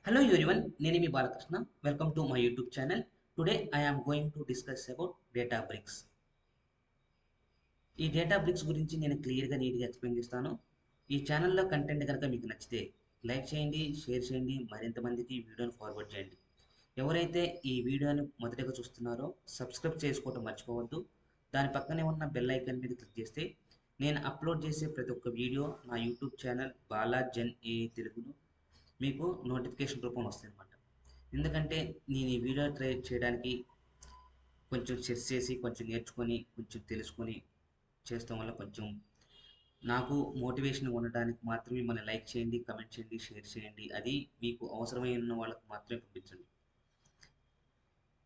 Hello everyone, నేను మీ Balakrishna. Welcome to my YouTube channel. Today I am going to discuss about Databricks. ఈ Databricks గురించి నేను క్లియర్గా నీట్గా ఎక్స్ప్లెయిన్ చేస్తాను. ఈ ఛానల్లో కంటెంట్ కనుక మీకు నచ్చితే లైక్ చేయండి, షేర్ చేయండి, మరింత మందికి ఈ వీడియోని ఫార్వర్డ్ చేయండి. ఎవరైతే ఈ వీడియోని మొదటగా చూస్తున్నారో సబ్స్క్రైబ్ చేసుకోవడం మర్చిపోవద్దు. దాని పక్కనే ఉన్న బెల్ ఐకాన్ మీద క్లిక్ చేస్తే నేను అప్లోడ్ చేసే ప్రతి ఒక్క వీడియో నా యూట్యూబ్ ఛానల్ బాలా జెన్ ఏ తెలుగులో మీకు నోటిఫికేషన్ రూపంలో వస్తుంది అనమాట. ఎందుకంటే నేను ఈ వీడియో ట్రై చేయడానికి కొంచెం సెర్చ్ చేసి కొంచెం నేర్చుకొని కొంచెం తెలుసుకొని చేస్తాం వల్ల కొంచెం నాకు మోటివేషన్ ఉండడానికి మాత్రమే మన లైక్ చేయండి, కమెంట్ చేయండి, షేర్ చేయండి. అది మీకు అవసరమైన వాళ్ళకి మాత్రమే పంపించండి.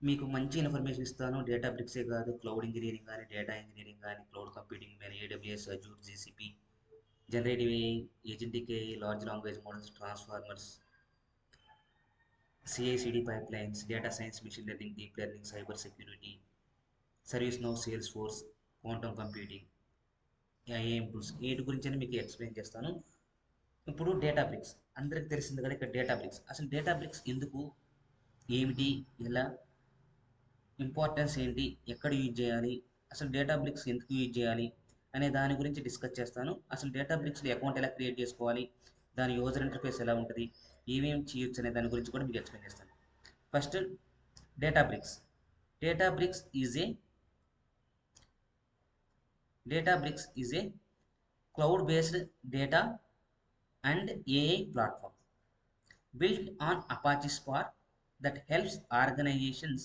మీకు మంచి ఇన్ఫర్మేషన్ ఇస్తాను. డేటాబ్రిక్సే కాదు, క్లౌడ్ ఇంజనీరింగ్ కానీ, డేటా ఇంజనీరింగ్ కానీ, క్లౌడ్ కంప్యూటింగ్ కానీ, AWS, Azure, GCP, generative AI, agentic AI, large language models, transformers, CI/CD pipelines, data science, machine learning, deep learning, cyber security, ServiceNow, Salesforce, quantum computing, IAM tools వీటి గురించి మీకు explain చేస్తాను. ఇప్పుడు డేటాబ్రిక్స్ అందరికి తెలిసింది కదా. ఇక్కడ డేటాబ్రిక్స్ అసలు డేటాబ్రిక్స్ ఎందుకు, ఏమిటి, ఎలా, ఇంపార్టెన్స్ ఏంటి, ఎక్కడ యూజ్ చేయాలి, అసలు డేటాబ్రిక్స్ ఎందుకు యూజ్ చేయాలి అనే దాని గురించి డిస్కస్ చేస్తాను. అసలు డేటాబ్రిక్స్లో అకౌంట్ ఎలా క్రియేట్ చేసుకోవాలి, దాని యూజర్ ఇంటర్ఫేస్ ఎలా ఉంటుంది, ఏమేమి చేయొచ్చు అనే దాని గురించి కూడా మీకు ఎక్స్ప్లెయిన్ చేస్తాను. First Databricks. Databricks is a Databricks is a cloud-based data and AI platform built on Apache Spark that helps organizations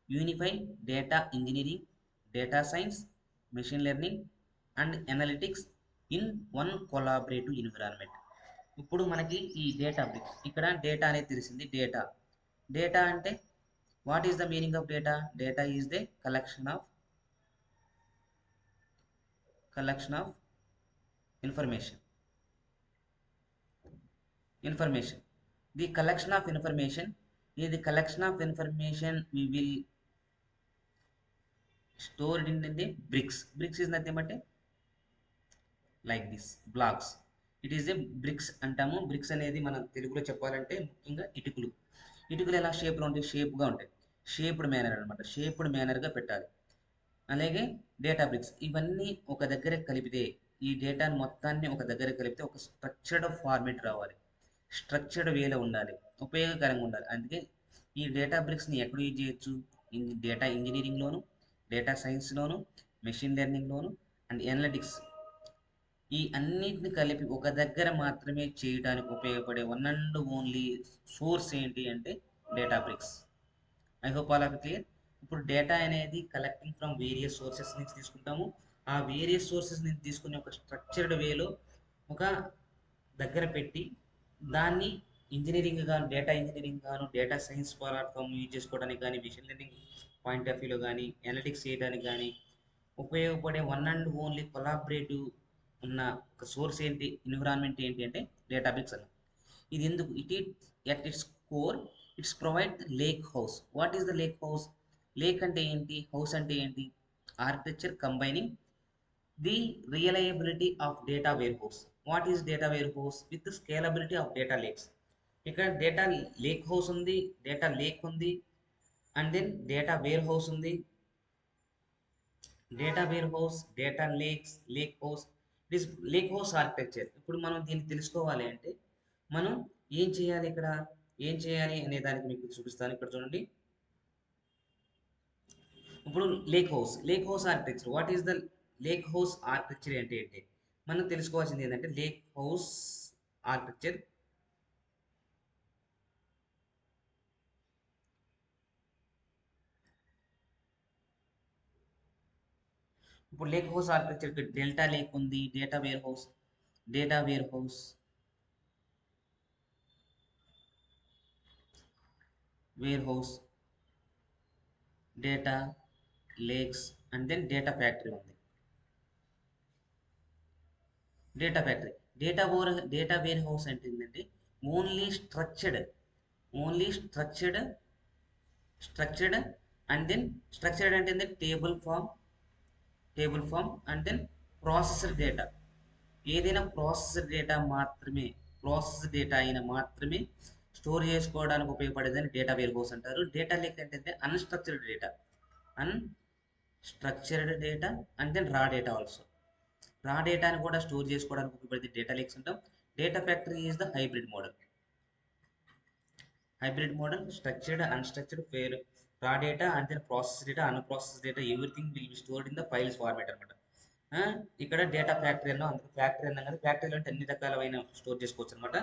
unify data engineering, data science, machine learning, and analytics in one collaborative environment. ఇప్పుడు మనకి ఈ డేటాబ్రిక్స్ ఇక్కడ data అనేది తెలిసింది. Data అంటే what is the meaning of data? Data is the collection of information. The collection of information is the collection of information we will store it in the bricks is nothing but like this blocks. It is a bricks అంటాము. Bricks అనేది మనం తెలుగులో చెప్పాలంటే ముఖ్యంగా ఇటుకలు ఎలా షేప్లో ఉంటాయి, షేప్గా ఉంటాయి. షేప్డ్ మేనర్ అనమాట. షేప్డ్ మేనర్గా పెట్టాలి. అలాగే డేటాబ్రిక్స్ ఇవన్నీ ఒక దగ్గర కలిపితే, ఈ డేటాను మొత్తాన్ని ఒక దగ్గర కలిపితే ఒక స్ట్రక్చర్డ్ ఫార్మేట్ రావాలి. స్ట్రక్చర్డ్ వేలో ఉండాలి, ఉపయోగకరంగా ఉండాలి. అందుకే ఈ డేటాబ్రిక్స్ని ఎక్కడ యూజ్ చేయొచ్చు? డేటా ఇంజనీరింగ్లోను, డేటా సైన్స్లోను, మెషిన్ లెర్నింగ్లోను అండ్ అనలిటిక్స్ ఈ అన్నిటిని కలిపి ఒక దగ్గర మాత్రమే చేయడానికి ఉపయోగపడే వన్ అండ్ ఓన్లీ సోర్స్ ఏంటి అంటే Databricks. I hope all are clear. ఇప్పుడు డేటా అనేది కలెక్టింగ్ ఫ్రమ్ వేరియస్ సోర్సెస్ నుంచి తీసుకుంటాము. ఆ వేరియస్ సోర్సెస్ నుంచి తీసుకుని ఒక స్ట్రక్చర్డ్ వేలో ఒక దగ్గర పెట్టి దాన్ని ఇంజనీరింగ్ గాను, డేటా ఇంజనీరింగ్ గాను, డేటా సైన్స్ ప్లాట్ఫామ్ యూజ్ చేసుకోవడానికి కానీ, మిషన్ లెర్నింగ్ పాయింట్ ఆఫ్ వ్యూలో కానీ, అనలిటిక్స్ చేయడానికి కానీ ఉపయోగపడే వన్ అండ్ ఓన్లీ కొలాబరేటివ్ ఉన్న ఒక సోర్స్ ఏంటి, ఎన్విరాన్మెంట్ ఏంటి అంటే డేటాబేస్ అన్న. ఇది ఎందుకు? At its core it's provide lake house. What is the lake house? Lake అంటే ఏంటి, హౌస్ అంటే ఏంటి? Architecture combining the reliability of data warehouse. What is data warehouse with scalability of data lakes. ఇక్కడ data lake house ఉంది, data lake ఉంది, and then data warehouse ఉంది. Data warehouse, data lake house, it is lake house architecture. ఇప్పుడు మనం దీన్ని తెలుసుకోవాలి అంటే మనం ఏం చేయాలి, ఇక్కడ ఏం చేయాలి అనే దానికి మీకు చూపిస్తాను. ఇక్కడ చూడండి. ఇప్పుడు lake house architecture. What is the lake house architecture అంటే ఏంటి? మనం తెలుసుకోవాల్సింది ఏంటంటే లేక్ హౌస్ ఆర్కిటెక్చర్ ఇప్పుడు lake house architecture Delta Lake ఉంది, data warehouse, data warehouse, data lakes and then data factory ఉంది. డేటా వేర్ హౌస్ అంటే ఏంటంటే only structured and then structured అంటే table form and then processor data. ఏదైనా processor data అయినా మాత్రమే store చేసుకోవడానికి ఉపయోగపడేదని డేటా వేర్ హౌస్ అంటారు. డేటా లేక్ అంటే unstructured data, unstructured data and then raw data also. రా డేటాని కూడా స్టోర్ చేసుకోవడానికి ఉపయోగపడే డేటా లేక్స్ అంటాం. Data factory is the hybrid model. Hybrid model structured, unstructured, fair raw data and then process data, unprocess data everything will be stored in the files format అనమాట. ఇక్కడ data factory అన్నాం, అందుకు factory అన్నాం కదా, ఫ్యాక్టరీలో అంటే అన్ని రకాలైన స్టోర్ చేసుకోవచ్చు అనమాట.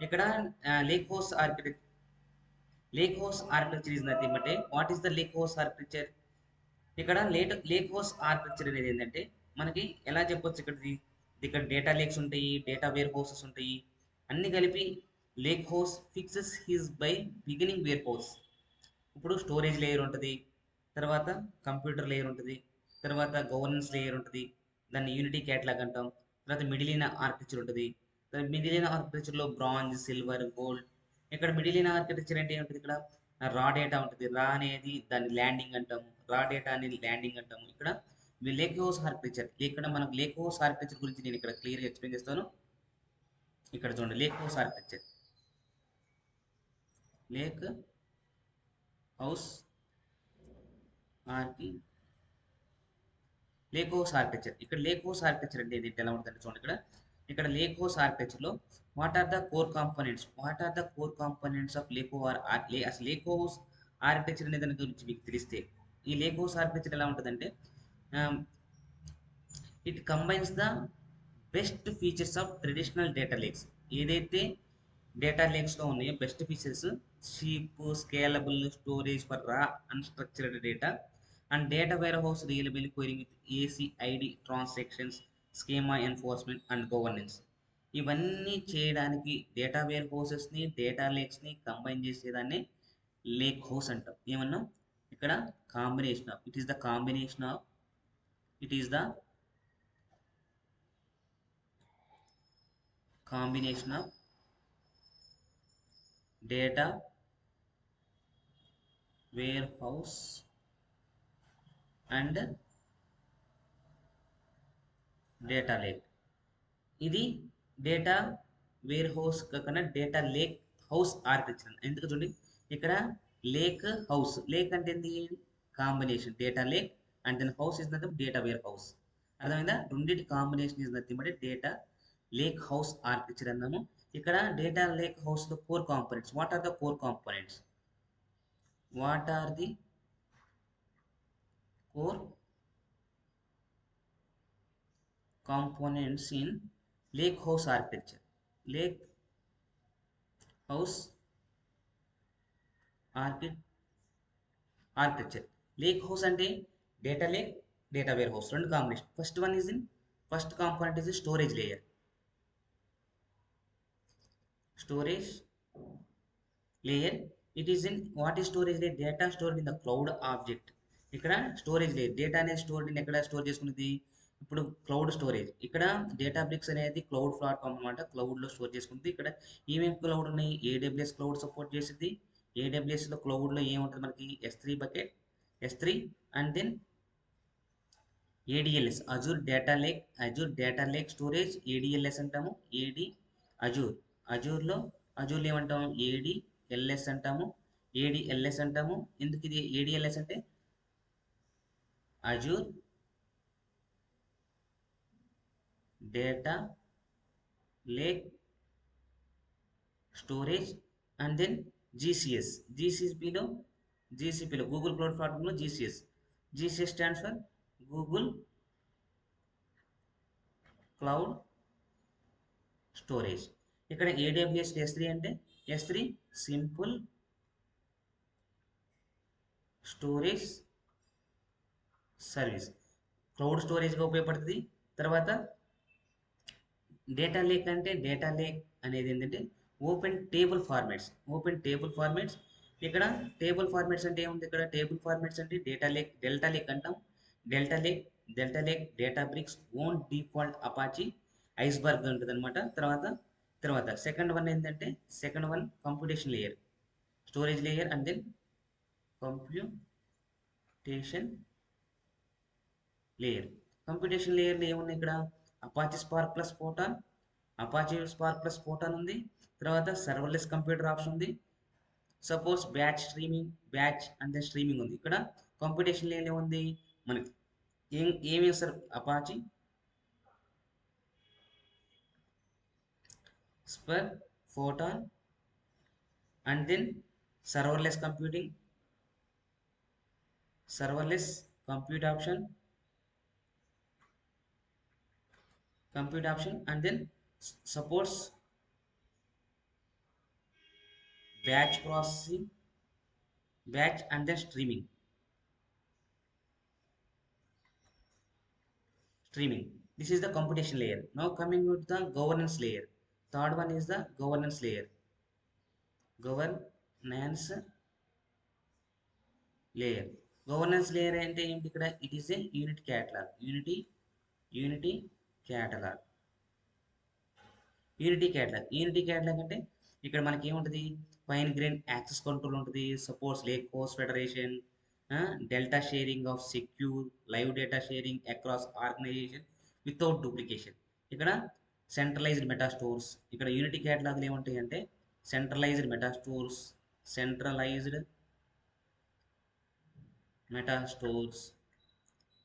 ఇక్కడ lake house architecture, lake house architecture is nothing but what is the lake house architecture? ఇక్కడ లేక్ హౌస్ ఆర్కిటెక్చర్ అనేది ఏంటంటే మనకి ఎలా చెప్పొచ్చు, ఇక్కడ డేటా లేక్స్ ఉంటాయి, డేటా వేర్ హౌసెస్ ఉంటాయి, అన్ని కలిపి lakehouse fixes his by beginning warehouse. ఇప్పుడు స్టోరేజ్ లేయర్ ఉంటుంది, తర్వాత కంప్యూటర్ లేయర్ ఉంటుంది, తర్వాత గవర్నెన్స్ లేయర్ ఉంటుంది, దాన్ని యూనిటీ క్యాట్లాగ్ అంటాం, తర్వాత మిడిలిన ఆర్కిటెక్చర్ ఉంటుంది. మిడిలిన ఆర్కిటెక్చర్లో బ్రాంజ్, సిల్వర్, గోల్డ్. ఇక్కడ మిడిలిన ఆర్కిటెక్చర్ అంటే ఉంటుంది, ఇక్కడ రా డేటా ఉంటుంది, రా అనేది దాన్ని ల్యాండింగ్ అంటాము, రా డేటా అనేది ల్యాండింగ్ అంటాము. ఇక్కడ లేక్ హౌస్ ఆర్కిటెక్చర్, ఇక్కడ మనకు లేక్ హౌస్ ఆర్కిటెక్చర్ గురించి నేను ఇక్కడ క్లియర్గా ఎక్స్ప్లెయిన్ చేస్తాను. ఇక్కడ చూడండి, lake house architecture, lake house archi lake house architecture. ఇక్కడ లేక్ హౌస్ ఆర్కిటెక్చర్ అంటే ఇది ఎలా ఉంటుందంటే చూడండి, ఇక్కడ లేక్ హౌస్ ఆర్కిటెక్చర్లో what are the core components, what are the core components of lake అసలు లేక్ హౌస్ ఆర్కిటెక్చర్ అనే దాని గురించి మీకు తెలిస్తే, ఈ లేక్ హౌస్ ఆర్కిటెక్చర్ ఎలా ఉంటుందంటే it combines the best features of traditional data lakes. ఏదైతే డేటా లేక్స్లో ఉన్నాయో best features, cheap, scalable storage for raw unstructured data and data warehouse reliable querying with ACID transactions, schema enforcement and governance. ఇవన్నీ చేయడానికి data వేర్ హౌసెస్ని, data లేక్స్ని combine చేసేదాన్ని lake house అంటాం. ఏమన్నా ఇక్కడ combination of, it is the combination of, it is the combination of data warehouse and data lake. ఇది డేటా వేర్ హౌస్ కాకుండా డేటా లేక్ హౌస్ ఆర్కిటెక్చర్. ఎందుకు చూడండి, ఇక్కడ లేక్ హౌస్, లేక్ అంటే ఏంది, combination data lake and then house is nothing data warehouse. అర్థమైందా? రెండింటి combination is nothing but data lake house architecture అన్నాము. ఇక్కడ డేటా లేక్ హౌస్ లో core components, what are the core components, what are the core components in lake house architecture. Lake house architecture. Lake house అంటే data lake, data warehouse రెండు combination. First component is storage layer. Storage layer, it is in what is storage layer, data stored in the cloud object. ఇక్కడ storage layer, data అనేది stored in ఎక్కడ store చేసుకునేది, ఇప్పుడు cloud storage. ఇక్కడ data bricks అనేది cloud platform అనమాట, క్లౌడ్లో store చేసుకుంటుంది. ఇక్కడ ఏమేమి క్లౌడ్ ఉన్నాయి, ఏడబ్ల్యూఎస్ క్లౌడ్ సపోర్ట్ చేసింది. ఏడబ్ల్యూఎస్లో క్లౌడ్లో ఏముంటుంది మనకి, S3 bucket, S3 and then ADLS, Azure data lake storage, ADLS అంటాము. అజూర్, అజూర్లో ఏమంటాము, ఏడిఎల్ఎస్ అంటాము. ఏడిఎల్ఎస్ అంటాము. ఎందుకు ఇది ఏడిఎల్ఎస్ అంటే Azure data lake storage and then జీసీపీలో గూగుల్ క్లౌడ్ ప్లాట్ఫామ్లో GCS stands for Google cloud storage. ఇక్కడ ఏడబ్ల్యూఎస్ S3 అంటే S3 simple storage service, cloud స్టోరేజ్గా ఉపయోగపడుతుంది. తర్వాత డేటా లేక్ అంటే డేటా లేక్ అనేది ఏంటంటే ఓపెన్ టేబుల్ ఫార్మాట్స్. ఇక్కడ టేబుల్ ఫార్మాట్స్ అంటే ఏముంది, ఇక్కడ టేబుల్ ఫార్మాట్స్ అంటే డెల్టా లేక్ అంటాం. Delta Lake Databricks own default Apache Iceberg ఉంటుంది అనమాట. తర్వాత second one computation layer, storage layer and then computation లేయర్లో ఏమున్నాయి, ఇక్కడ Apache Spark plus Photon, Apache Spark plus Photon ఉంది. తర్వాత సర్వర్లెస్ కంప్యూటర్ ఆప్షన్ ఉంది. సపోజ్ బ్యాచ్ అంటే స్ట్రీమింగ్ ఉంది. ఇక్కడ కంప్యూటేషన్ లేయర్ ఏముంది మనకి ఏమి sir Apache Spark Photon and then serverless compute option and then supports batch processing, batch and then streaming. This is the computation layer. Now coming with the governance layer. Third one is the governance layer. Governance layer. Governance layer అంటే ఏంటి ఇక్కడ? It is a unit catalog. Unity catalog. Unity catalog అంటే ఇక్కడ మనకి ఏముంటుంది? Fine grain access control ఉంటుంది. Suppose lakehouse federation, Delta sharing of secure live data sharing across organization without duplication. ఇక్కడ centralized metastores. ఇక్కడ Unity క్యాటలాగ్లు ఏముంటాయి అంటే సెంట్రలైజ్డ్ మెటా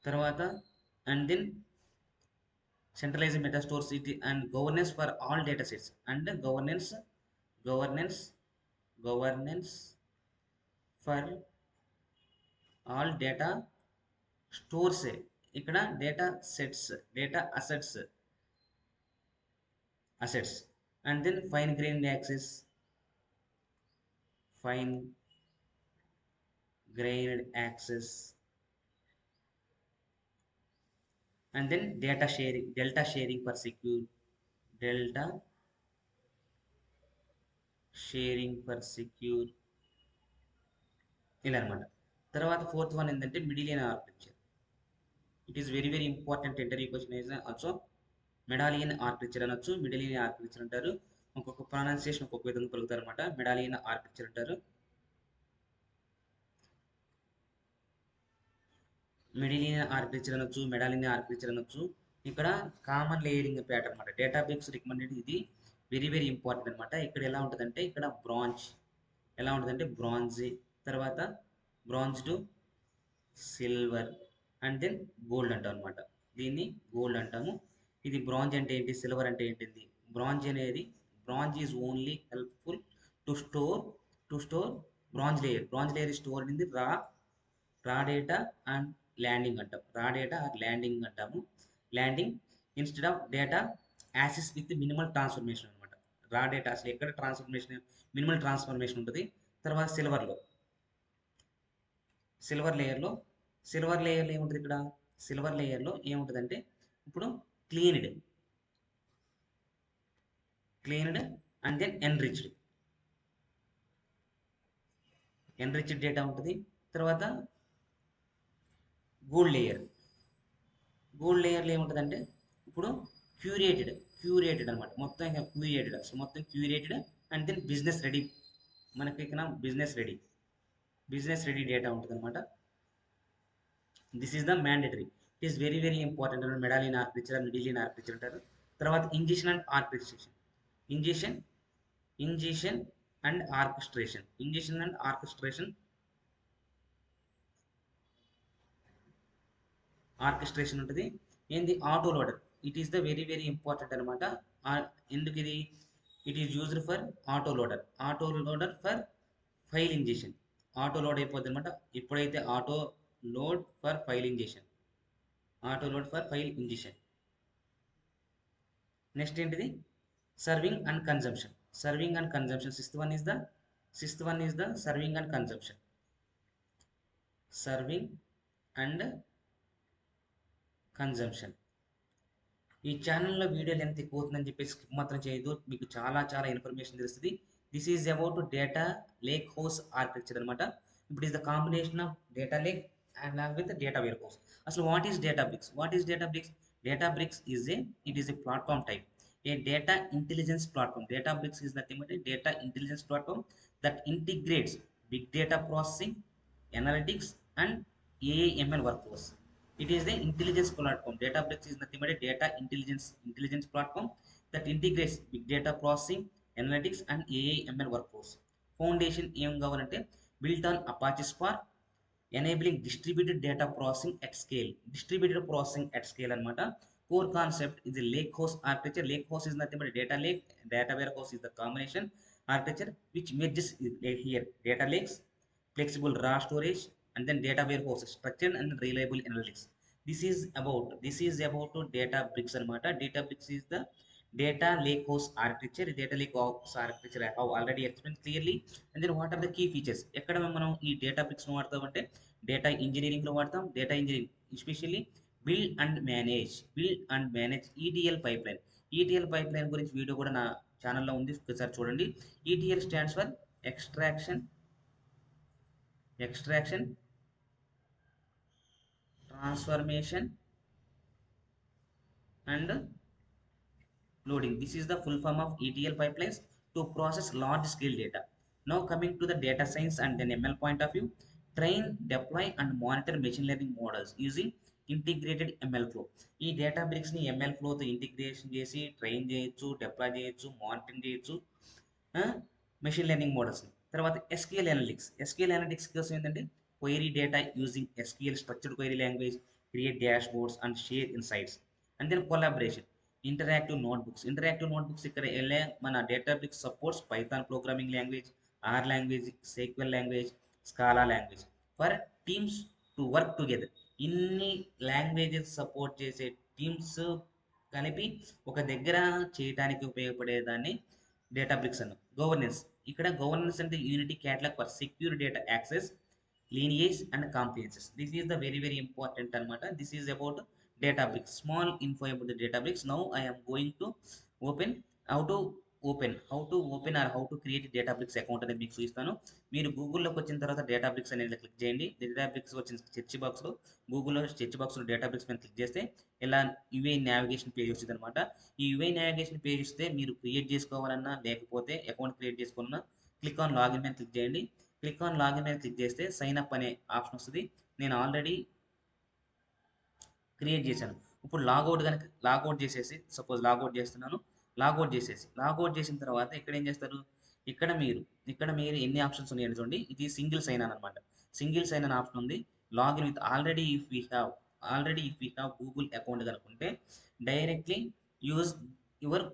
తర్వాత and then centralized meta stores and governance for all data sets and governance for all data stores. ఇక్కడ data assets and then fine grained access and then delta sharing for secure ఇలా అనమాట. తర్వాత fourth one ఏంటంటే medallion architecture. It is very very important interview question is also. Medallion architecture అనొచ్చు, medallion architecture అంటారు. ఒక్కొక్క pronunciation ఒక్కొక్క విధంగా పలుకుతారు అనమాట. మెడాలియన్ ఆర్కిటెక్చర్ అంటారు, మిడిలియన్ ఆర్కిటెక్చర్ అనొచ్చు, మెడాలియన్ ఆర్కిటెక్చర్ అనొచ్చు. ఇక్కడ కామన్ లేయరింగ్ ప్యాటర్న్ అనమాట. Database recommended. ఇది వెరీ వెరీ ఇంపార్టెంట్ అనమాట. ఇక్కడ ఎలా ఉంటుందంటే ఇక్కడ బ్రాంజ్, తర్వాత bronze to silver and then gold అంటాం అనమాట. దీన్ని గోల్డ్ అంటాము. ఇది బ్రాంజ్ అంటే ఏంటి, సిల్వర్ అంటే ఏంటిది? Bronze is only helpful to store bronze layer store in the raw data and landing అంటాము. Landing instead of data access with minimal transformation అనమాట. రా డేటా అసలు ఎక్కడ మినిమల్ ట్రాన్స్ఫర్మేషన్ ఉంటుంది. తర్వాత సిల్వర్ లేయర్లో ఏముంటుంది? ఇక్కడ సిల్వర్ లేయర్లో ఏముంటుందంటే ఇప్పుడు cleaned and then enriched data ఉంటుంది. తర్వాత గోల్డ్ లేయర్లో ఏముంటుందంటే ఇప్పుడు క్యూరేటెడ్ అనమాట. మొత్తం ఇంకా curated and then business ready. మనకి ఇక్కడ బిజినెస్ రెడీ డేటా ఉంటుంది అనమాట. This is the mandatory. It is very very important. Medallion architecture, medallion architecture అంటారు. తర్వాత ఇంజెషన్ అండ్ ఆర్కెస్ట్రేషన్. ఆర్కెస్ట్రేషన్ ఉంటుంది. ఏంది? Auto loader. It is the very very important అనమాట. ఎందుకు ఇది? It is used for auto loader for file ingestion. Auto load అయిపోద్ది అనమాట. ఎప్పుడైతే auto load for file ingestion. Next ఏంటిది? Serving and consumption. Sixth one is the serving and consumption. ఈ ఛానల్లో video length ఎక్కువ అవుతుందని చెప్పేసి స్కిప్ మాత్రం చేయదు. మీకు చాలా చాలా ఇన్ఫర్మేషన్ తెలుస్తుంది. This is about data lake house architecture అనమాట. ఇప్పుడు is the combination of data lake and with data warehouse. అసలు what is Databricks? Databricks is a platform type, a data intelligence platform. Databricks is nothing but a data intelligence platform that integrates big data processing, analytics, and AI/ML workflows. It is the intelligence platform. Databricks is nothing but a data intelligence platform that integrates big data processing, analytics and AI ML workforce. Foundation ఏం కావాలంటే built on Apache Spark, enabling distributed data processing at scale. Distributed processing at scale అనమాట. Core concept is a lake house architecture. Lake house is nothing but a data lake. Data warehouse is the combination architecture which merges here data lakes, flexible raw storage, and then data warehouse, structured and reliable analytics. This is about data bricks anamata. Data bricks is the data lake house architecture. Data lake house architecture I have already explained clearly. And then what are the key features? ఎక్కడ మనం ఈ data bricks వాడతాం అంటే data engineering లో వాడతాం. Data engineering especially build and manage ETL pipe line. ETL pipe line గురించి video కూడా నా ఛానల్లో ఉంది, ఒకసారి చూడండి. ETL stands for extraction, transformation and loading. This is the full form of ETL pipelines to process large scale data. Now coming to the data science and then ML point of view, train, deploy and monitor machine learning models using integrated MLflow. ఈ డేటా బ్రిక్స్ని ఎంఎల్ ఫ్లోతో integration చేసి train చేయొచ్చు, deploy చేయొచ్చు, monitoring చేయొచ్చు machine learning మోడల్స్ని. తర్వాత ఎస్క్యూఎల్ అనలిటిక్స్. ఎస్క్యూఎల్ అనలిటిక్స్ కోసం ఏంటంటే query data using SQL structured query language, create dashboards and share insights. And then collaboration, interactive notebooks. ఇక్కడ వెళ్ళే మన Databricks supports Python programming language, R language, SQL language, Scala language for teams to work together. ఇన్ని languages support చేసే teams కలిపి ఒక దగ్గర చేయడానికి ఉపయోగపడేదాన్ని డేటాబ్రిక్స్ అన్న. ఇక్కడ గవర్నెన్స్ అంటే unity catalogue for secure data access, lineage and comprehensions. This is the very important anamata. This is about Databricks. Small info about the Databricks. Now I am going to open how to open or how to create Databricks account అనేది మీకు చూపిస్తాను. మీరు గూగుల్లోకి వచ్చిన తర్వాత Databricks అనేది click చేయండి. Databricks వచ్చిన search బాక్స్లో గూగుల్లో సెర్చ్ బాక్స్లో Databricks మీద క్లిక్ చేస్తే ఇలా యుఐ నావిగేషన్ పేజ్ వస్తుంది అనమాట. ఈ యుఐ నావిగేషన్ పేజ్ వస్తే మీరు క్రియేట్ చేసుకోవాలన్నా లేకపోతే అకౌంట్ క్రియేట్ చేసుకోవాలన్నా క్లిక్ ఆన్ లాగిన్ మీద క్లిక్ చేయండి. క్లిక్ ఆన్ లాగిన్ మీద క్లిక్ చేస్తే సైన్ అప్ అనే ఆప్షన్ వస్తుంది. నేను ఆల్రెడీ క్రియేట్ చేశాను. ఇప్పుడు లాగౌట్ చేసేసి, సపోజ్ లాగౌట్ చేస్తున్నాను. లాగౌట్ చేసిన తర్వాత ఇక్కడ ఏం చేస్తారు, ఇక్కడ మీరు ఎన్ని ఆప్షన్స్ ఉన్నాయని చూడండి. ఇది సింగిల్ సైన్ ఆన్ అనమాట. సింగిల్ సైన్ ఆన్ ఆప్షన్ ఉంది. Login with already if we have Google account కనుకుంటే directly use your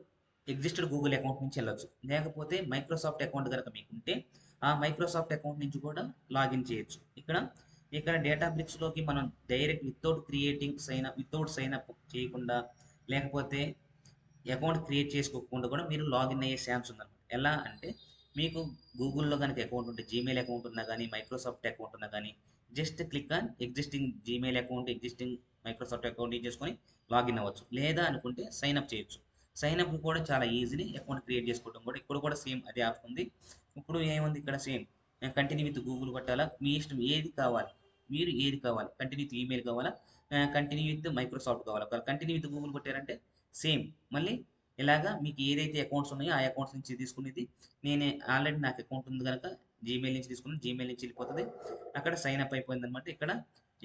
existed Google account నుంచి వెళ్ళొచ్చు. లేకపోతే మైక్రోసాఫ్ట్ అకౌంట్ కనుక మీకుంటే ఆ మైక్రోసాఫ్ట్ అకౌంట్ నుంచి కూడా లాగిన్ చేయొచ్చు. ఇక్కడ డేటాబ్రిక్స్లోకి మనం డైరెక్ట్ వితౌట్ సైన్ అప్ చేయకుండా లేకపోతే అకౌంట్ క్రియేట్ చేసుకోకుండా కూడా మీరు లాగిన్ అయ్యే ఛాన్స్ ఉందన్నమాట. ఎలా అంటే మీకు గూగుల్లో కనుక అకౌంట్ ఉంటే, జీమెయిల్ అకౌంట్ ఉన్నా కానీ మైక్రోసాఫ్ట్ అకౌంట్ ఉన్నా కానీ just click on existing Gmail account, existing Microsoft account use చేసుకొని లాగిన్ అవ్వచ్చు. లేదా అనుకుంటే సైన్ అప్ చేయొచ్చు. సైన్ అప్ కూడా చాలా ఈజీని అకౌంట్ క్రియేట్ చేసుకోవడం కూడా ఇక్కడ కూడా సేమ్ అదే ఆప్షన్ ఉంది. ఇప్పుడు ఏముంది ఇక్కడ సేమ్ కంటిన్యూ విత్ గూగుల్ కొట్టాలా, మీ ఇష్టం ఏది కావాలి, కంటిన్యూ విత్ ఈమెయిల్ కావాలా, కంటిన్యూ విత్ మైక్రోసాఫ్ట్ కావాలా. కంటిన్యూ విత్ గూగుల్ కొట్టారంటే సేమ్ మళ్ళీ ఇలాగా మీకు ఏదైతే అకౌంట్స్ ఉన్నాయో ఆ అకౌంట్స్ నుంచి తీసుకునేది. నేను ఆల్రెడీ నాకు అకౌంట్ ఉంది కనుక జీమెయిల్ నుంచి తీసుకుని జీమెయిల్ నుంచి వెళ్ళిపోతుంది. అక్కడ సైన్ అప్ అయిపోయింది అనమాట.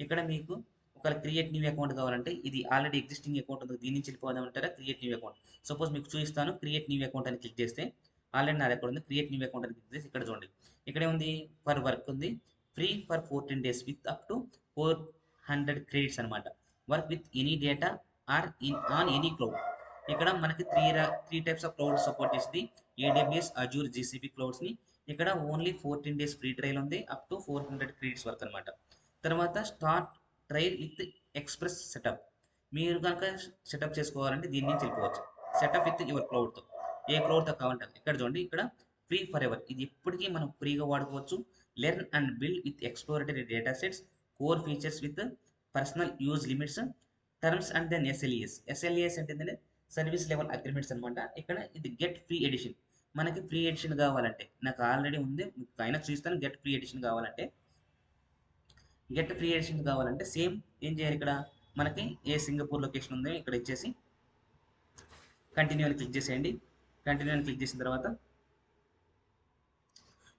ఇక్కడ మీకు ఒకవేళ క్రియేట్ న్యూ అకౌంట్ కావాలంటే ఇది ఆల్రెడీ ఎగ్జిస్టింగ్ అకౌంట్ ఉంది, దీని నుంచి వెళ్ళిపోదాం అంటారా, క్రియేట్ న్యూ అకౌంట్. సపోజ్ మీకు చూపిస్తాను. క్రియేట్ న్యూ అకౌంట్ అని క్లిక్ చేస్తే ఆల్రెడీ నా అకౌంట్ ఉంది. క్రియేట్ న్యూ అకౌంట్ అని క్లిక్ చేసి ఇక్కడ చూడండి, ఇక్కడ ఉంది ఫర్ వర్క్ ఉంది, free for 14 days with up to 400 credits అనమాట. Work with any data or on any cloud. ఇక్కడ మనకి three types of cloud support చేసింది. AWS, అజూర్, GCP క్లౌడ్స్ని. ఇక్కడ ఓన్లీ 14 days ఫ్రీ ట్రయల్ ఉంది, అప్ టు 400 క్రెడిట్స్ వర్క్ అనమాట. తర్వాత start trial with express setup. మీరు కనుక సెటప్ చేసుకోవాలంటే దీని నుంచి వెళ్ళిపోవచ్చు. సెటప్ విత్ యువర్ క్లౌడ్తో, ఏ క్లౌడ్తో కావాలంటే ఇక్కడ చూడండి. ఇక్కడ ఫ్రీ ఫర్ ఎవర్, ఇది ఎప్పటికీ మనం ఫ్రీగా వాడుకోవచ్చు. Learn and build with exploratory data sets, core features with personal use limits, terms and then SLAs అంటే ఏంటంటే సర్వీస్ లెవెల్ అగ్రిమెంట్స్ అనమాట. ఇక్కడ ఇది గెట్ ఫ్రీ ఎడిషన్. మనకి ఫ్రీ ఎడిషన్ కావాలంటే, నాకు ఆల్రెడీ ఉంది అయినా చూస్తాను. గెట్ ఫ్రీ ఎడిషన్ కావాలంటే సేమ్ ఏం చేయాలి, ఇక్కడ మనకి ఏ సింగపూర్ లొకేషన్ ఉందో ఇక్కడ ఇచ్చేసి కంటిన్యూ అని క్లిక్ చేసేయండి. కంటిన్యూ అని క్లిక్ చేసిన తర్వాత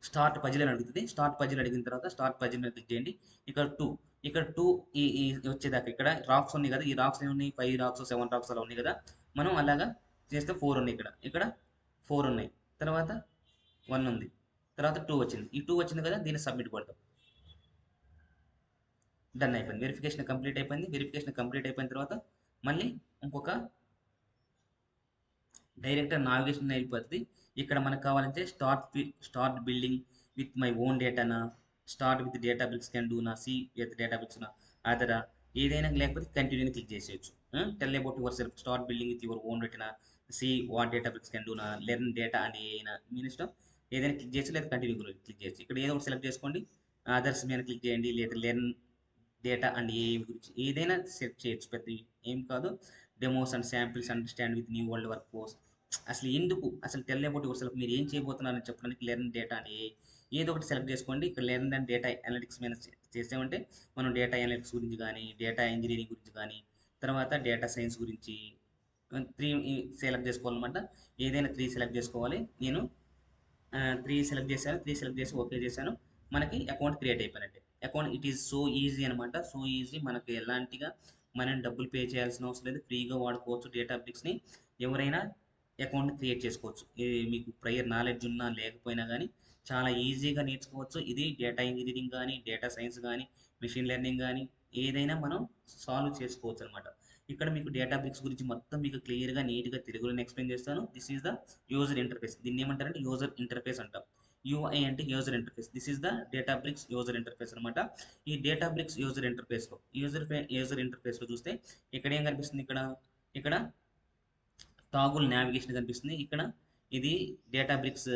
స్టార్ట్ పజిల్ అని అడుగుతుంది. స్టార్ట్ పజిల్ అడిగిన తర్వాత స్టార్ట్ పజిల్ మీద క్లిక్ చేయండి. ఇక్కడ టూ ఈ వచ్చేదాకా ఇక్కడ రాక్స్ ఉన్నాయి కదా, ఈ రాక్స్ ఏమున్నాయి 5 రాక్స్ 7 రాక్స్ అలా ఉన్నాయి కదా. మనం అలాగా చేస్తే 4 ఉన్నాయి, ఇక్కడ ఇక్కడ 4 ఉన్నాయి, తర్వాత 1 ఉంది, తర్వాత 2 వచ్చింది. ఈ 2 వచ్చింది కదా, దీన్ని సబ్మిట్ కొడతాం. డన్ అయిపోయింది. వెరిఫికేషన్ కంప్లీట్ అయిపోయింది. వెరిఫికేషన్ కంప్లీట్ అయిపోయిన తర్వాత మళ్ళీ ఇంకొక డైరెక్ట్ నావిగేషన్ అయిపోతుంది. ఇక్కడ మనకు కావాలంటే start building with my own డేటానా, start with Databricks can do నా, సి విత్ డేటా బ్రిక్స్ నా, అదరా ఏదైనా, లేకపోతే కంటిన్యూని క్లిక్ చేసేయచ్చు. Tell about yourself, start building with your own data, see what Databricks can do నా, learn data అని అయినా మీ ఇష్టం. ఏదైనా క్లిక్ చేసి లేదా కంటిన్యూ క్లిక్ చేసి ఇక్కడ ఏదో ఒకటి సెలెక్ట్ చేసుకోండి. అదర్స్ మీద క్లిక్ చేయండి, లేదా లెర్న్ డేటా అండ్ ఏఐ గురించి ఏదైనా సెట్ చేయొచ్చు. పెద్ద ఏం కాదు. Demos and samples understand with new world work force. అసలు ఎందుకు, అసలు టెల్ అబౌట్ యువర్ సెల్ఫ్, మీరు ఏం చేయబోతున్నారని చెప్పడానికి లెర్న్ డేటా అని ఏదో ఒకటి సెలెక్ట్ చేసుకోండి. ఇక్కడ లెర్న్ అండ్ డేటా అనలిటిక్స్ మీద చేసామంటే మనం డేటా అనలిటిక్స్ గురించి కానీ, డేటా ఇంజనీరింగ్ గురించి కానీ, తర్వాత డేటా సైన్స్ గురించి 3 సెలెక్ట్ చేసుకోవాలన్నమాట. ఏదైనా 3 సెలెక్ట్ చేసుకోవాలి. నేను 3 సెలెక్ట్ చేశాను. 3 సెలెక్ట్ చేసి ఓకే చేశాను. మనకి అకౌంట్ క్రియేట్ అయిపోయినట్టే. Account it is so easy అనమాట. సో ఈజీ, మనకి ఎలాంటిగా మనం డబ్బులు పే చేయాల్సిన అవసరం లేదు. ఫ్రీగా వాడుకోవచ్చు డేటాబ్రిక్స్ని. ఎవరైనా అకౌంట్ క్రియేట్ చేసుకోవచ్చు. ఇది మీకు ప్రయర్ నాలెడ్జ్ ఉన్నా లేకపోయినా కానీ చాలా ఈజీగా నేర్చుకోవచ్చు. ఇది డేటా ఇంజనీరింగ్ కానీ, డేటా సైన్స్ కానీ, మెషిన్ లెర్నింగ్ కానీ ఏదైనా మనం సాల్వ్ చేసుకోవచ్చు అనమాట. ఇక్కడ మీకు డేటాబ్రిక్స్ గురించి మొత్తం మీకు క్లియర్గా నీట్గా తెలుగులోనే ఎక్స్ప్లెయిన్ చేస్తాను. This is the user interface. దీన్ని ఏమంటారంటే యూజర్ ఇంటర్ఫేస్ అంటాం. యూఐ అంటే user interface. This is the Databricks user interface అనమాట. ఈ డేటాబ్రిక్స్ యూజర్ ఇంటర్ఫేస్లో చూస్తే ఇక్కడ ఏం కనిపిస్తుంది, ఇక్కడ ఇక్కడ టాగుల్ నావిగేషన్ కనిపిస్తుంది. ఇక్కడ ఇది డేటా బ్రిక్స్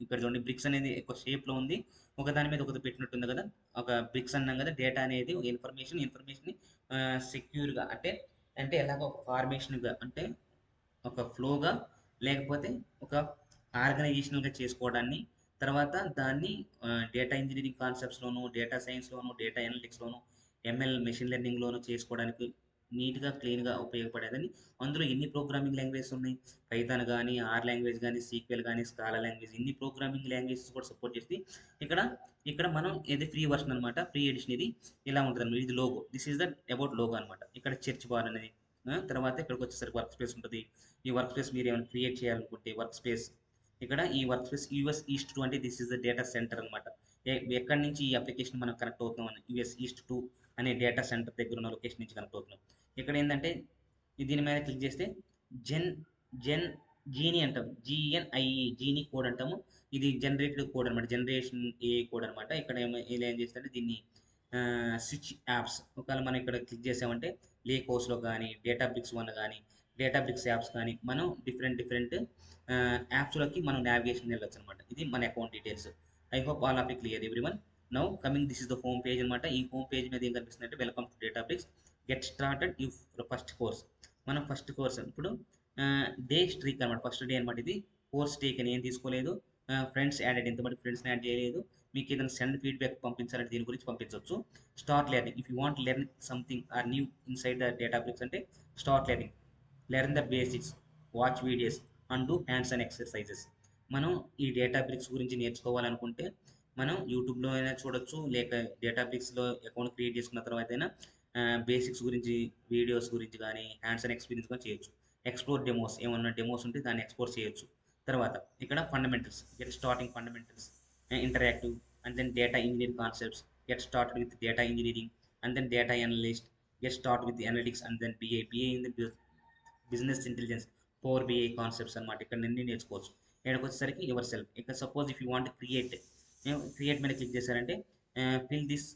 ఇక్కడ చూడండి. బ్రిక్స్ అనేది ఒక షేప్లో ఉంది. ఒక దాని మీద ఒకటి పెట్టినట్టుంది కదా, ఒక బ్రిక్స్ అన్నాం కదా. డేటా అనేది ఒక ఇన్ఫర్మేషన్ని సెక్యూర్గా అంటే అంటే ఎలాగ ఒక ఫార్మేషన్గా అంటే ఒక ఫ్లోగా, లేకపోతే ఒక ఆర్గనైజేషనల్గా చేసుకోవడాన్ని, తర్వాత దాన్ని డేటా ఇంజనీరింగ్ కాన్సెప్ట్స్లోను, డేటా సైన్స్లోను, డేటా అనలిటిక్స్లోను, ఎంఎల్ మెషిన్ లెర్నింగ్లోను చేసుకోవడానికి నీట్గా క్లీన్గా ఉపయోగపడేదని. అందులో ఎన్ని ప్రోగ్రామింగ్ లాంగ్వేజెస్ ఉన్నాయి, పైథాన్ కానీ, ఆర్ లాంగ్వేజ్ కానీ, సీక్వెల్ కానీ, స్కాలా లాంగ్వేజ్, ఇన్ని ప్రోగ్రామింగ్ లాంగ్వేజెస్ కూడా సపోర్ట్ చేసి ఇక్కడ ఇక్కడ మనం ఇది ఫ్రీ వర్షన్ అనమాట. ఫ్రీ ఎడిషన్ ఇది ఇలా ఉంటుంది అనమాట. ఇది logo. This is the about logo అనమాట. ఇక్కడ చర్చ్ బార్ అనేది, తర్వాత ఇక్కడికి వచ్చేసరికి వర్క్ స్పేస్ ఉంటుంది. ఈ వర్క్ స్పేస్ మీరు ఏమైనా క్రియేట్ చేయాలనుకుంటే వర్క్ స్పేస్, ఇక్కడ ఈ వర్క్ స్పేస్ యూఎస్ ఈస్ట్ 2 అంటే this is the data centre అనమాట. ఎక్కడి నుంచి ఈ అప్లికేషన్ మనం కనెక్ట్ అవుతున్నాం అని, యూఎస్ ఈస్ట్ 2 అనే డేటా సెంటర్ దగ్గర ఉన్న లొకేషన్ నుంచి కనెక్ట్ అవుతున్నాం. ఇక్కడ ఏంటంటే దీని మీద క్లిక్ చేస్తే జెన్ జెన్ జీని అంటాం. జిఎన్ఐఈ జీని కోడ్ అంటాము. ఇది జనరేటెడ్ కోడ్ అనమాట. జనరేషన్ ఏ కోడ్ అనమాట. ఇక్కడ ఇలా ఏం చేస్తుంటే దీన్ని స్విచ్ యాప్స్ ఒకవేళ మనం ఇక్కడ క్లిక్ చేసామంటే లేక్ హౌస్లో కానీ, డేటాబ్రిక్స్ 1 కానీ, డేటాబ్రిక్స్ యాప్స్ కానీ మనం డిఫరెంట్ యాప్స్లోకి మనం నావిగేషన్ వెళ్ళొచ్చు అనమాట. ఇది మన account details. I hope all of you clear everyone. Now coming this is the home page అనమాట. ఈ హోమ్ పేజ్ మీద ఏం కనిపిస్తుంది అంటే welcome to Databricks, get started you first course. మనం ఫస్ట్ కోర్స్ ఇప్పుడు డే స్ట్రీక్ అనమాట. ఫస్ట్ డే అనమాట. ఇది కోర్స్ టేక్ అని ఏం తీసుకోలేదు. ఫ్రెండ్స్ యాడెడ్, ఎంతమంది ఫ్రెండ్స్ని యాడ్ చేయలేదు. మీకు ఏదైనా సెండ్ ఫీడ్బ్యాక్ పంపించాలంటే దీని గురించి పంపించవచ్చు. Start learning, if you want learn something or new inside the Databricks అంటే start learning, learn the basics, watch videos and do hands and exercises. మనం ఈ డేటాబ్రిక్స్ గురించి నేర్చుకోవాలనుకుంటే మనం యూట్యూబ్లో అయినా చూడొచ్చు, లేక డేటాబ్రిక్స్లో అకౌంట్ క్రియేట్ చేసుకున్న తర్వాత అయినా బేసిక్స్ గురించి, వీడియోస్ గురించి కానీ, హ్యాండ్స్ అండ్ ఎక్స్పీరియన్స్ కానీ చేయొచ్చు. ఎక్స్ప్లోర్ డెమోస్, ఏమన్నా డెమోస్ ఉంటే దాన్ని ఎక్స్ప్లోర్ చేయొచ్చు. తర్వాత ఇక్కడ fundamentals, get starting fundamentals, interactive, and then data engineering concepts, get started with data engineering, and then data analyst, get start with analytics, and then BA in the business intelligence, power BI concepts అనమాట. ఇక్కడ అన్ని నేర్చుకోవచ్చు. ఇక్కడికి వచ్చేసరికి yourself. ఇక్కడ suppose if you want create మీద click చేశారంటే fill this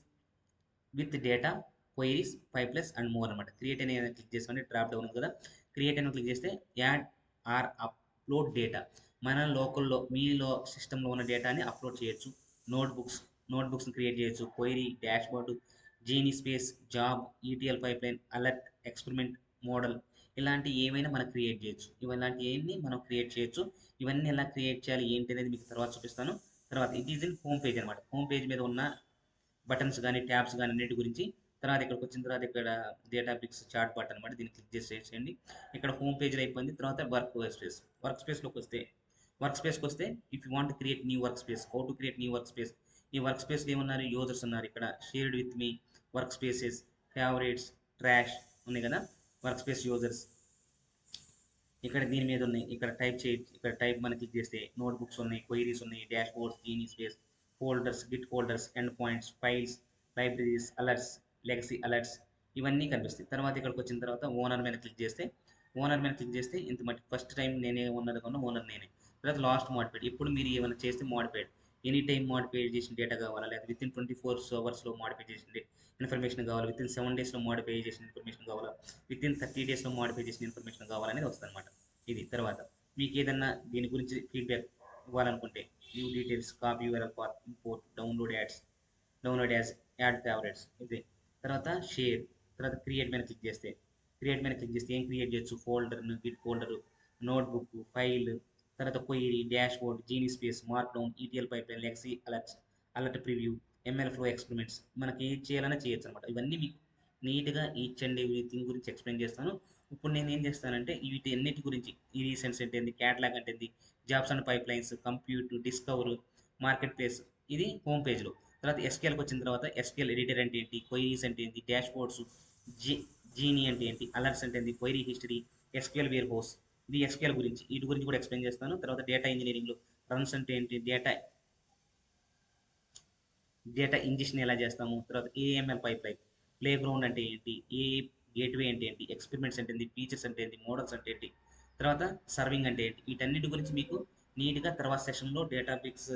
with data queries 5+ and more అనమాట. క్రియేట్ అనే క్లిక్ చేసుకుంటే డ్రాప్ డౌన్ ఉంది కదా, క్రియేట్ అని క్లిక్ చేస్తే యాడ్ ఆర్ అప్లోడ్ డేటా, మన లోకల్లో మీలో సిస్టంలో ఉన్న డేటాని అప్లోడ్ చేయొచ్చు. నోట్బుక్స్ని క్రియేట్ చేయొచ్చు. Query, dashboard, genie space, job, ETL pipeline, alert, experiment model, ఇలాంటి ఏమైనా మనం క్రియేట్ చేయొచ్చు. ఇలాంటి ఏన్ని మనం క్రియేట్ చేయొచ్చు. ఇవన్నీ ఎలా క్రియేట్ చేయాలి ఏంటి అనేది మీకు తర్వాత చూపిస్తాను. తర్వాత it is in home page అనమాట. హోమ్ పేజ్ మీద ఉన్న బటన్స్ కానీ, ట్యాబ్స్ కానీ అన్నిటి గురించి. తర్వాత ఇక్కడికి వచ్చిన తర్వాత ఇక్కడ డేటాబ్రిక్స్ చాట్ బాట్ అనమాట. దీన్ని క్లిక్ చేసేయండి. ఇక్కడ హోమ్ పేజ్ అయిపోయింది. తర్వాత వర్క్ స్పేస్కి వస్తే if you want create new work space, how to create new work space. ఈ వర్క్ స్పేస్లో ఏమన్నారు, యూజర్స్ ఉన్నారు. ఇక్కడ shared with me, work spaces, favourites, trash ఉన్నాయి కదా. వర్క్ స్పేస్ యూజర్స్, ఇక్కడ దీని మీద ఉన్నాయి, ఇక్కడ టైప్ చేయి, ఇక్కడ టైప్ మనం క్లిక్ చేస్తే నోట్ బుక్స్ ఉన్నాయి, క్వైరీస్ ఉన్నాయి, dash boards, genie space, folders, Git folders, end points, files, libraries, alerts, legacy alerts, ఇవన్నీ కనిపిస్తాయి. తర్వాత ఇక్కడికి వచ్చిన తర్వాత ఓనర్ మీద క్లిక్ చేస్తే, ఇంత మట్టి ఫస్ట్ టైం నేనే ఓనర్ కొన్న ఓనర్ నేనే. తర్వాత లాస్ట్ మోడిఫైడ్, ఇప్పుడు మీరు ఏమైనా చేస్తే మోడిఫైడ్, ఎనీ టైం మోడిఫై చేసిన డేటా కావాలా, లేదా విత్ ఇన్ 24 అవర్స్లో మోడిఫై చేసిన ఇన్ఫర్మేషన్ కావాలి, విత్ ఇన్ 7 డేస్లో మోడిఫై చేసిన ఇన్ఫర్మేషన్ కావాలా, విత్ ఇన్ 30 డేస్లో మోడిఫై చేసిన ఇన్ఫర్మేషన్ కావాలనేది వస్తుంది అనమాట. ఇది తర్వాత మీకు ఏదన్నా దీని గురించి ఫీడ్బ్యాక్ ఇవ్వాలనుకుంటే view details, copy URL path, import, download as, add favourites, ఇది తర్వాత షేర్. తర్వాత క్రియేట్ మీద క్లిక్ చేస్తే ఏం క్రియేట్ చేయొచ్చు, ఫోల్డర్ను, గిట్ ఫోల్డరు, నోట్బుక్, ఫైల్, తర్వాత query, dashboard, Genie space, markdown, ETL pipeline, legacy alerts, alert preview, MLflow experiments, మనకి ఏది చేయాలన్నా చేయొచ్చు అనమాట. ఇవన్నీ మీకు నీట్గా ఈచ్ అండ్ ఎవ్రీథింగ్ గురించి ఎక్స్ప్లెయిన్ చేస్తాను. ఇప్పుడు నేను ఏం చేస్తానంటే వీటి అన్నిటి గురించి, ఈ రీసెంట్స్ అంటే ఏంటి, క్యాటలాగ్ అంటే ఏంటి, jobs and pipe lines, compute, discover, market place, ఇది హోమ్ పేజ్లో. తర్వాత ఎస్క్యూఎల్కి వచ్చిన తర్వాత ఎస్క్యూఎల్ ఎడిటర్ అంటే ఏంటి, క్వైరీస్ అంటే ఏంటి, డాష్ బోర్డ్స్, జీ జీనీ అంటే ఏంటి, అలర్ట్స్ అంటే ఏంటి, query history, SQL warehouse, ఇది ఎస్క్యూఎల్ గురించి, వీటి గురించి కూడా ఎక్స్ప్లెయిన్ చేస్తాను. తర్వాత డేటా ఇంజనీరింగ్లో రన్స్ అంటే ఏంటి, డేటా ఇంజెక్షన్ ఎలా చేస్తాము, తర్వాత AML pipe line, play ground అంటే ఏంటి, ఏ గేట్వే అంటే ఏంటి, ఎక్స్పెరిమెంట్స్ అంటే ఏంటి, ఫీచర్స్ అంటే ఏంటి, మోడల్స్ అంటే ఏంటి, తర్వాత సర్వింగ్ అంటే ఏంటి, వీటన్నిటి గురించి మీకు నీట్గా తర్వాత సెషన్లో డేటాబేస్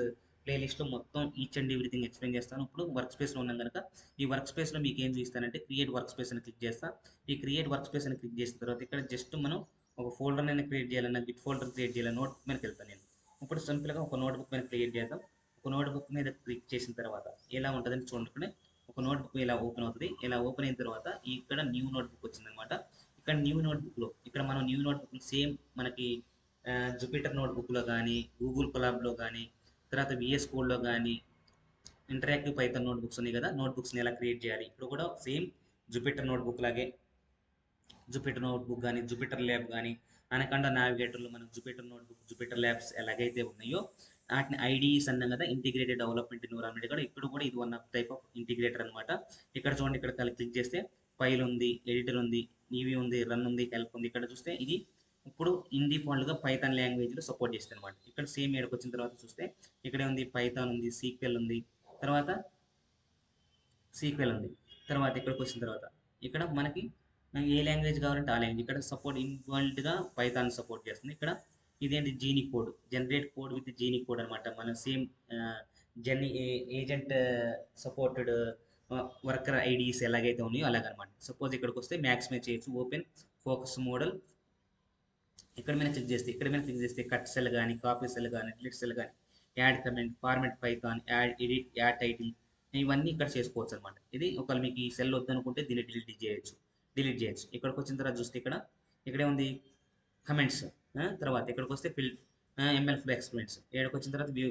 ప్లేలిస్ట్లో మొత్తం ఈచ్ అండ్ ఎవ్రీథింగ్ ఎక్స్ప్లెయిన్ చేస్తాను. ఇప్పుడు వర్క్ స్పేస్లో ఉన్నాం కనుక ఈ వర్క్ స్పేస్లో మీకు ఏం చూస్తానంటే క్రియేట్ వర్క్ స్పేస్ అని క్లిక్ చేస్తా. ఈ క్రియేట్ వర్క్ స్పేస్ అని క్లిక్ చేసిన తర్వాత ఇక్కడ జస్ట్ మనం ఒక ఫోల్డర్ అయినా క్రియేట్ చేయాలన్నా, బిట్ ఫోల్డర్ క్రియేట్ చేయాలన్నా నోట్బుక్ మీదకి వెళ్తాను నేను. ఇప్పుడు సింపుల్గా ఒక నోట్బుక్ మీద క్రియేట్ చేద్దాం. ఒక నోట్బుక్ మీద క్లిక్ చేసిన తర్వాత ఎలా ఉంటుందని చూడండి. ఒక నోట్బుక్ ఇలా ఓపెన్ అవుతుంది. ఇలా ఓపెన్ అయిన తర్వాత ఇక్కడ న్యూ నోట్బుక్ వచ్చిందనమాట. ఇక్కడ న్యూ నోట్బుక్లో ఇక్కడ మనం న్యూ నోట్బుక్ సేమ్ మనకి జూపిటర్ నోట్బుక్లో కానీ, గూగుల్ కొలాబ్లో కానీ, తర్వాత విఎస్ కోడ్లో కానీ, ఇంటరాక్టివ్ పైథాన్ నోట్బుక్స్ ఉన్నాయి కదా, నోట్బుక్స్ని ఎలా క్రియేట్ చేయాలి, ఇప్పుడు కూడా సేమ్ జూపిటర్ నోట్బుక్ లాగే జూపిటర్ నోట్బుక్ కానీ, జూపిటర్ ల్యాబ్ కానీ, అనకండా నావిగేటర్లో మనకు జూపిటర్ నోట్బుక్, జూపిటర్ ల్యాబ్స్ ఎలాగైతే ఉన్నాయో వాటిని ఐడిఈస్ అన్నాం కదా, ఇంటిగ్రేటెడ్ డెవలప్మెంట్ ఎన్విరాన్మెంట్ కూడా, ఇక్కడ కూడా ఇది one of type of integrator అనమాట. ఇక్కడ చూడండి, ఇక్కడ క్లిక్ చేస్తే ఫైల్ ఉంది, ఎడిటర్ ఉంది, ఈవీ ఉంది, రన్ ఉంది, హెల్ప్ ఉంది. ఇక్కడ చూస్తే ఇది ఇప్పుడు ఇన్ డిఫాల్ట్గా పైథాన్ లాంగ్వేజ్లో సపోర్ట్ చేస్తుంది అనమాట. ఇక్కడ సేమ్ ఏడకి వచ్చిన తర్వాత చూస్తే ఇక్కడే ఉంది, పైథాన్ ఉంది, సీక్వెల్ ఉంది, తర్వాత తర్వాత ఇక్కడికి వచ్చిన తర్వాత ఇక్కడ మనకి ఏ లాంగ్వేజ్ కావాలంటే ఆ లాంగ్వేజ్, ఇక్కడ సపోర్ట్ ఇన్వాల్వ్డ్గా పైథాన్ సపోర్ట్ చేస్తుంది. ఇక్కడ ఇదేంటి genie code, generate code with genie code అనమాట. మనం same jenny agent supported worker IDs ఎలాగైతే ఉన్నాయో అలాగనమాట. సపోజ్ ఇక్కడికి వస్తే మ్యాక్సిమైజ్ చేయొచ్చు, ఓపెన్ ఫోకస్ మోడల్, ఇక్కడ మీద క్లిక్ చేస్తే కట్ సెల్ కానీ, కాపీ సెల్ కానీ, డిలీట్ సెల్ కానీ, add comment, format Python, add edit, add title, ఇవన్నీ ఇక్కడ చేసుకోవచ్చు అనమాట. ఇది ఒకవేళ మీకు ఈ సెల్ వద్దనుకుంటే దీన్ని డిలీట్ చేయొచ్చు. ఇక్కడికి వచ్చిన తర్వాత చూస్తే ఇక్కడే ఉంది కమెంట్స్. తర్వాత ఇక్కడికి వస్తే ఎంఎల్ ఫ్లో ఎక్స్పెరిమెంట్స్, ఏడకి వచ్చిన తర్వాత వ్యూ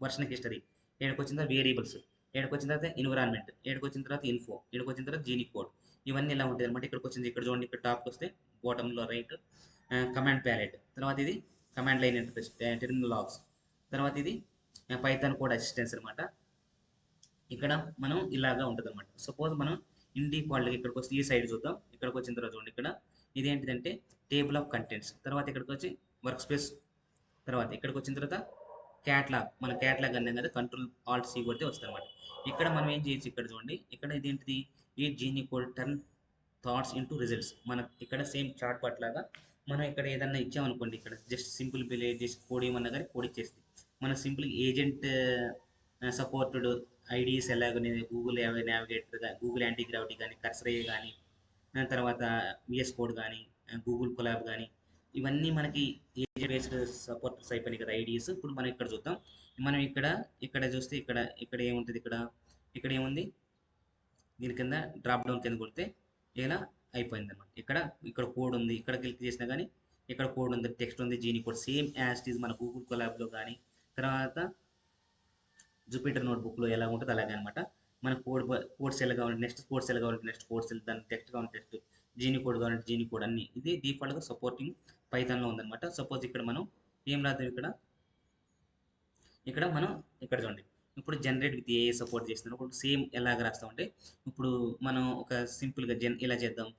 వర్షన్ హిస్టరీ, ఏడకి వచ్చిన తర్వాత వేరియబుల్స్, ఏడకి వచ్చిన తర్వాత ఎన్విరాన్మెంట్, ఏడకి వచ్చిన తర్వాత ఇన్ఫో, ఏడకి వచ్చిన తర్వాత జీనీ కోడ్, ఇవన్నీ ఇలా ఉంటాయి అనమాట. ఇక్కడికి వచ్చింది, ఇక్కడ చూడండి, ఇక్కడ టాప్కి వస్తే బాటంలో రైట్ కమాండ్ ప్యాలెట్, తర్వాత ఇది command line interface, terminal logs, తర్వాత ఇది పైథాన్ కోడ్ అసిస్టెన్స్ అనమాట. ఇక్కడ మనం ఇలాగా ఉంటుంది అనమాట. సపోజ్ మనం ఇన్ డిఫాల్ట్గా ఇక్కడికి వస్తే ఈ సైడ్ చూద్దాం. ఇక్కడికి వచ్చిన తర్వాత చూడండి, ఇక్కడ ఇదేంటిదంటే టేబుల్ ఆఫ్ కంటెంట్స్, తర్వాత ఇక్కడికి వచ్చి వర్క్ స్పేస్, తర్వాత ఇక్కడికి వచ్చిన తర్వాత మన క్యాట్లాగ్ అన్నాం కదా, కంట్రోల్ ఆల్ట్ సి కొడితే వస్తుంది అనమాట. ఇక్కడ మనం ఏం చేయొచ్చు, ఇక్కడ చూడండి, ఇక్కడ ఇదేంటిది, ఈ genie code turn thoughts into results. మన ఇక్కడ సేమ్ చార్ట్ పాట్ లాగా మనం ఇక్కడ ఏదన్నా ఇచ్చామనుకోండి, ఇక్కడ జస్ట్ సింపుల్ జస్ట్ కోడ్ ఏమన్నా కానీ కోడ్ ఇచ్చేస్తుంది. మన సింపుల్ ఏజెంట్ సపోర్టెడ్ ఐడీస్ ఎలాగనే గూగుల్ నావిగేటర్ కానీ, గూగుల్ యాంటీ గ్రావిటీ కానీ, కర్సరే కానీ, తర్వాత విఎస్ కోడ్ కానీ, గూగుల్ కొలాబ్ కానీ, ఇవన్నీ మనకి ఏజెంట్ బేస్డ్ సపోర్ట్స్ అయిపోయినాయి కదా ఐడీస్. ఇప్పుడు మనం ఇక్కడ చూద్దాం. మనం ఇక్కడ చూస్తే ఇక్కడ ఏముంటుంది, ఇక్కడ ఏముంది, దీని కింద డ్రాప్ డౌన్ కింద కొడితే ఇలా అయిపోయింది అనమాట. ఇక్కడ కోడ్ ఉంది, ఇక్కడ క్లిక్ చేసినా కానీ ఇక్కడ కోడ్ ఉంది, టెక్స్ట్ ఉంది, genie code same as it is మన గూగుల్ కొలాబ్లో కానీ, తర్వాత జూపిటర్ నోట్బుక్లో ఎలా ఉంటుంది అలాగే అనమాట. మన కోడ్ సెల్ కావాలంటే నెక్స్ట్ కోడ్ సెల్ కావాలంటే నెక్స్ట్ కోడ్ సెల్, దాని టెక్స్ట్ కావాలంటే టెక్స్ట్, జీనీ కోడ్ కావాలంటే జీనీ కోడ్, అన్ని ఇది డిఫాల్ట్గా సపోర్టింగ్ పైథాన్లో ఉందన్నమాట. సపోజ్ ఇక్కడ మనం ఏం రాద్దాం, ఇక్కడ మనం చూడండి, ఇప్పుడు జనరేట్ విత్ ఏఐ సపోర్ట్ చేస్తున్నాం. ఇప్పుడు సేమ్ ఎలాగ రాస్తామంటే ఇప్పుడు మనం ఒక సింపుల్గా ఇలా చేద్దాం.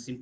సింపుల్